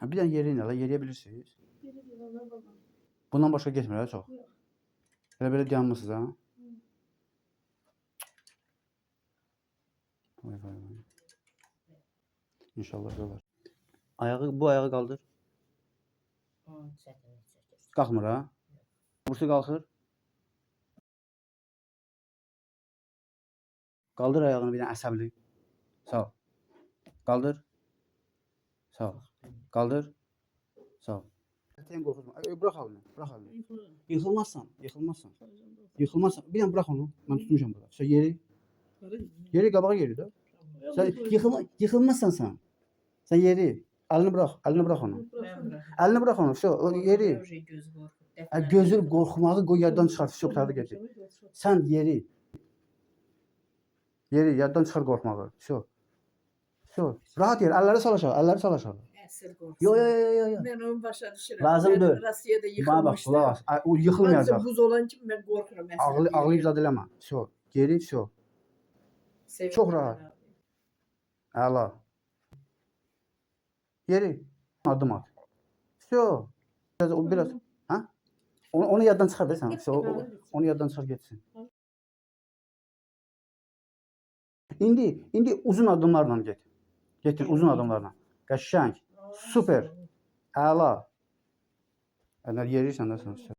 Ha, bir dənə yeriyin elə, yeriyə bilirsiniz. Bundan başqa getmir hələ çox. Elə belə dayanmısınız ha? Vay vay vay. İnşallah olar. Bu ayağı qaldır. Qalxmır ha? Burası qalxır. Qaldır ayağını bir dənə əsəbli. Sağ ol. Qaldır. Sağ ol. Qaldır. Sağ ol. Sen qorxma. Bırak halını. Bırak halını. Yıxılmazsan. Yıxılmazsan. Yıxılmazsan. Bir dənə bırak onu. Mən tutmuşam burada. Sen yeri. Yeri qabağa yeri də. Sen yıxılmazsan sen. Sen yeri. Əlini bırak. Əlini bırak onu. Əlini bırak onu. Şu yeri. Gözü qorxmağı qoy yaddan çıxart. Şu qurtardı getir. Sen yeri. Yeri yaddan çıxar qorxmağı. Şu. Şu. Rahat yer. Əlləri sal aşağı. Əlləri sal aşağı. Yo. Ben onun başa düşürəm. Lazım deyil. Rusiyada Bana bak yıxılmışdı. kulak as. O yıkılmayacak. Ancaq buz olan kimi mən qorxuram. Ağlayıp zad eləmə. Şu. Geri şu. Çok rahat. Əla. Yeri. Adım at. Şu. Biraz. Ha? Onu yaddan çıxar da sen. Onu yaddan çıxar getsin. İndi uzun adımlarla get. Getir uzun adımlarla. Qəşəng. Süper. Əla. Əgər yerirsən də sən.